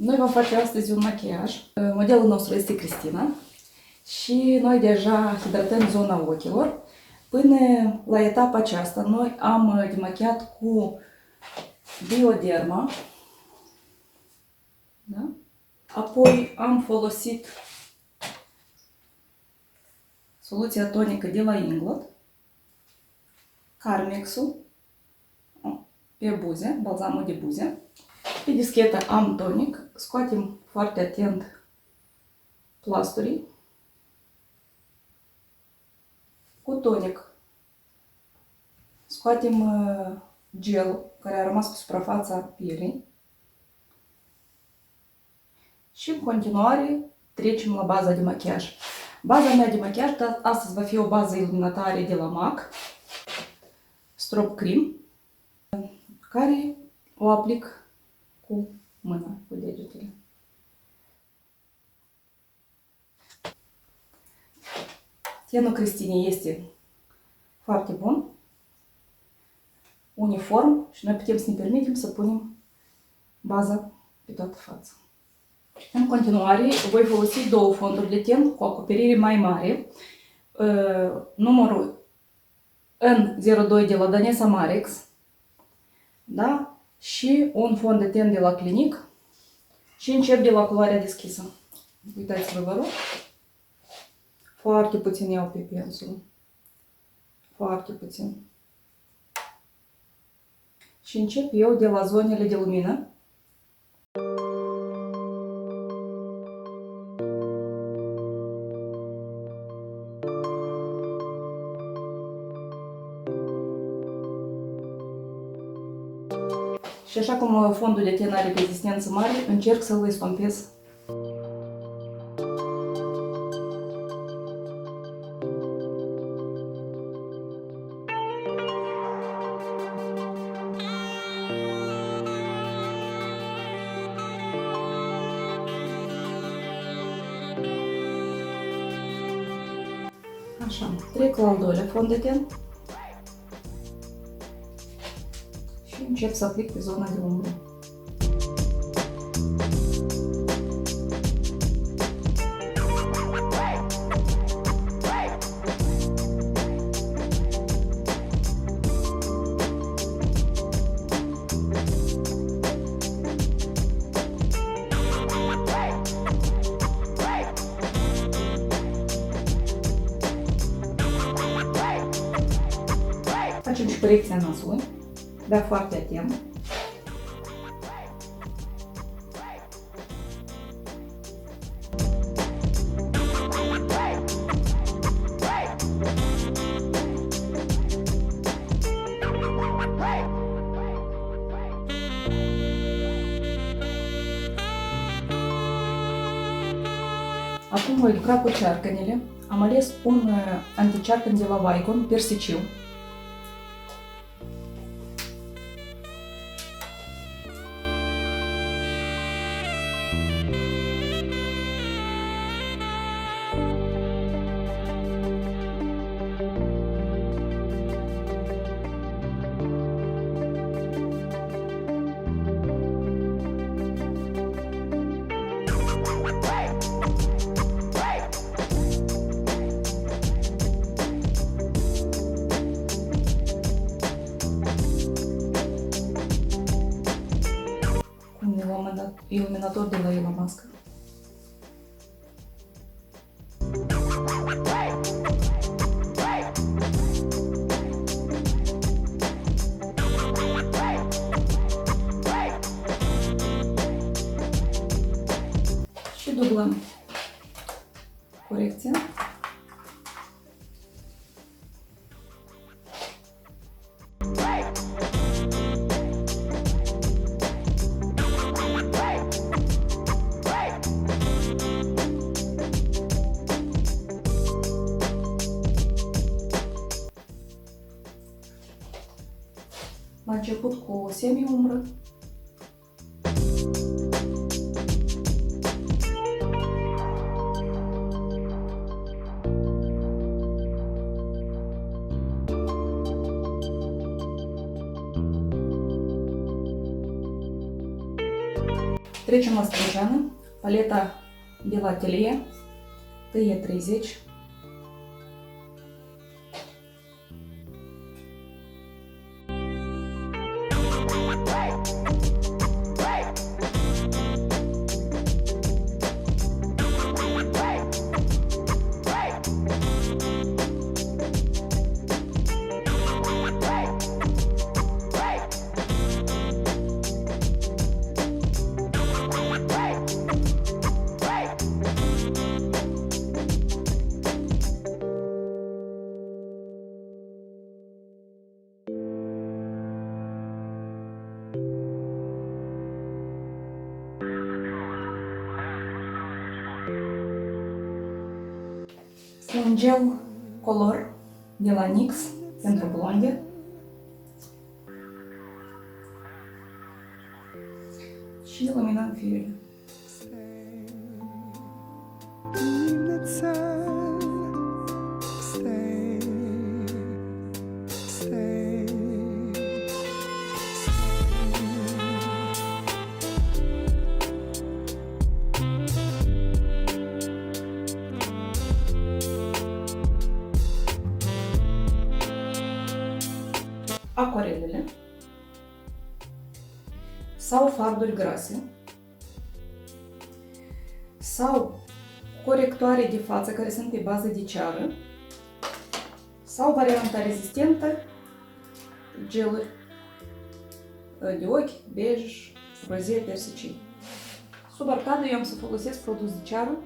Noi vom face astăzi un machiaj. Modelul nostru este Cristina și noi deja hidratăm zona ochilor. Până la etapa aceasta, noi am demachiat cu Bioderma. Da? Apoi am folosit soluția tonică de la Inglot, Carmexul pe buze, balzamul de buze. Pe dischetă am tonic, scoatem foarte atent plasturii. Cu tonic scoatem gelul care a rămas pe suprafața pielii și în continuare trecem la baza de machiaj. Baza mea de machiaj astăzi va fi o bază iluminatoare de la MAC, Strop Cream, care o aplic cu mâna, cu degetele. Tenul Cristinei este foarte bun, uniform și noi putem să ne permitem să punem baza pe toată fața. În continuare, voi folosi două fonduri de ten cu acoperire mai mare. Numărul N02 de la Danesa Marex, da? Și un fond de ten de la Clinic și încep de la culoarea deschisă. Uitați-vă, vă rog. Foarte puțin iau pe pensul. Foarte puțin. Și încep eu de la zonele de lumină. Și așa cum fondul de ten are rezistență mare, încerc să-l estompez. Așa, trec la al doilea fond de ten. Și încep să aplic pe zona de umbră. Facem și corecția nasului. Da, foarte atent. Acum voi lucra cu cearcănele. Am ales un anticearcăn de la Vicon, persiciu. Iluminator de la Ela Mască. Și dublăm corecția. La început cu o semi-umbră. Trecem la sprânceană. Paleta de la Atelier, TE30. Un gel color de la NYX pentru blonde. Și luminăm firele. Acuarelele sau farduri grase sau corectoare de față care sunt pe bază de ceară sau varianta rezistentă, geluri de ochi, bej, roze, persicii. Sub arcadă eu am să folosesc produs de ceară.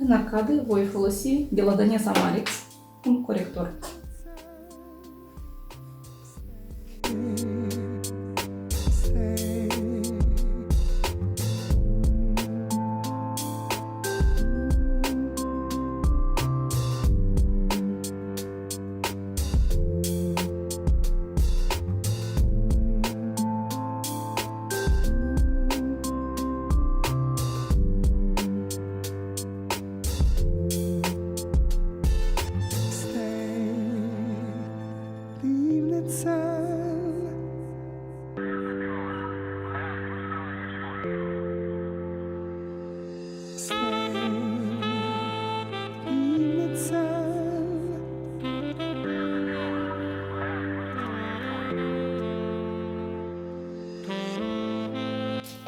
În arcadă voi folosi de la Danesa Marix un corector.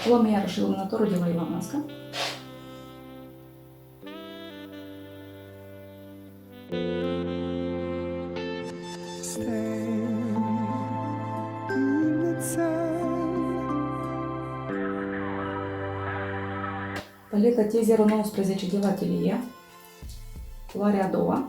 Luăm iarăși iluminatorul de la Ivamasca. Paleta T019 de la Atelier, culoarea a doua.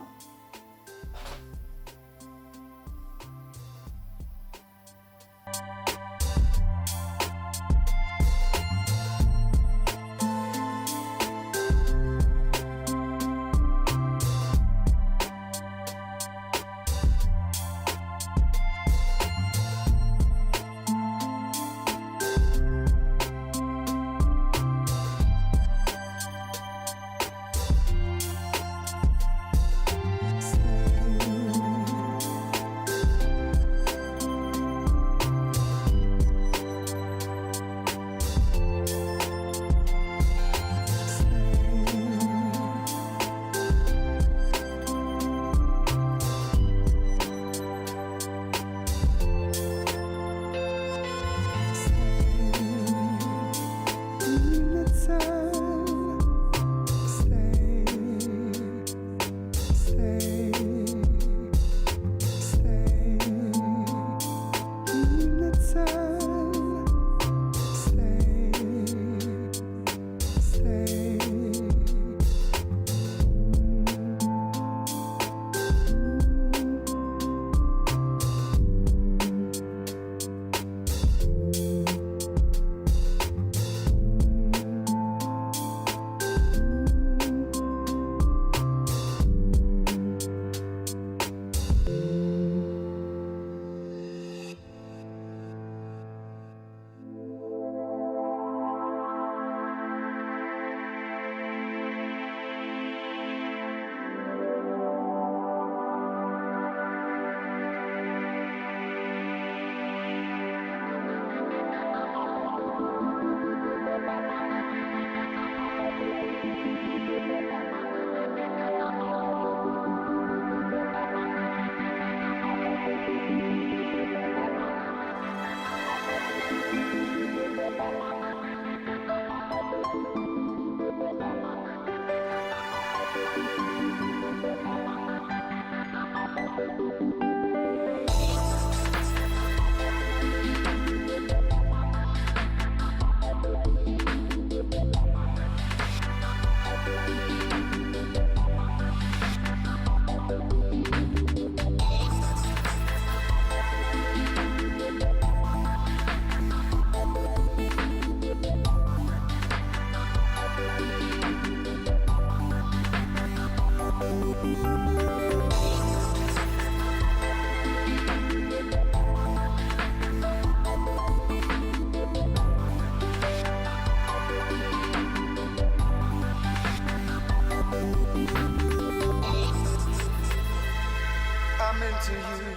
into you.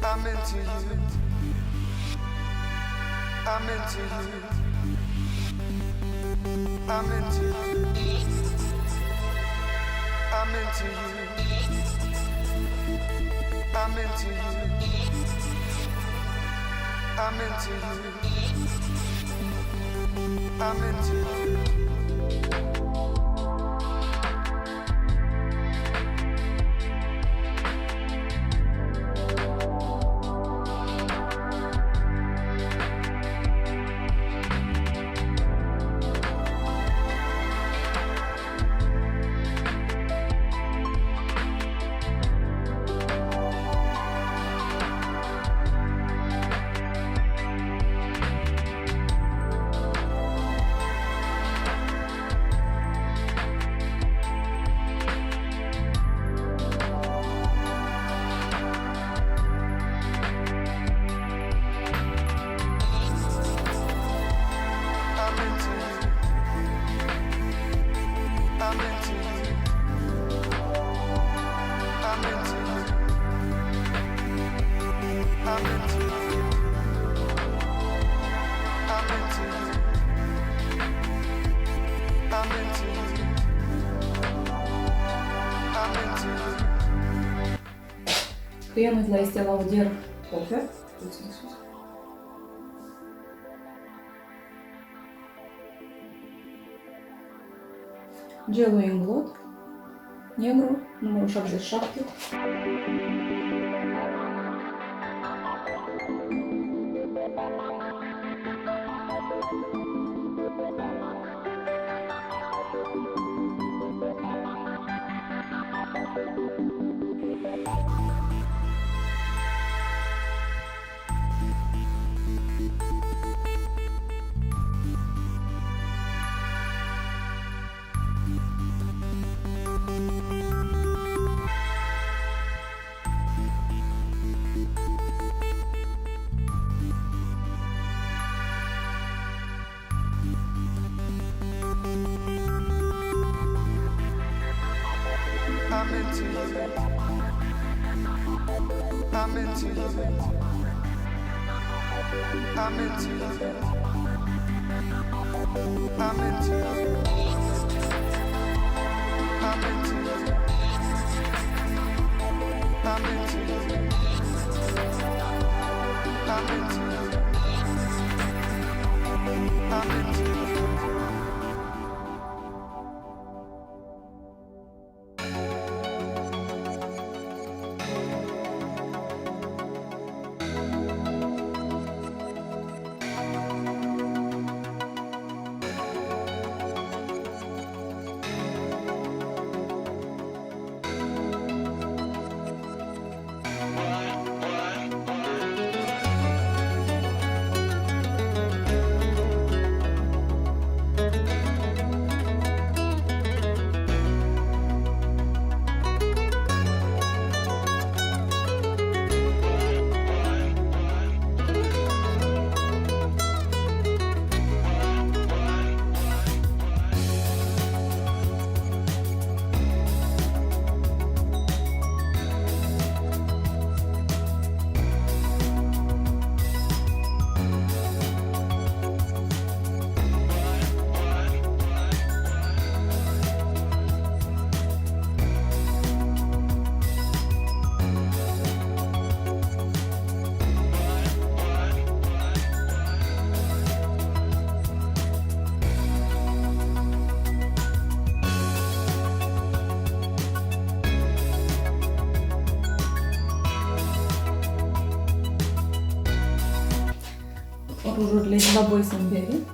I'm into you. I'm into you. I'm into you. I'm into you. I'm into you. I'm into you. I'm into you. Крем для тела вдер кофе. Тут снизу. Делаю инглот. Негру. Номер шаг здесь шапки. I'm into you. I'm into you. I'm into you. I'm into you. I'm into you. I'm into you. I'm into you. I'm into you. Ружур для головой с имбирем.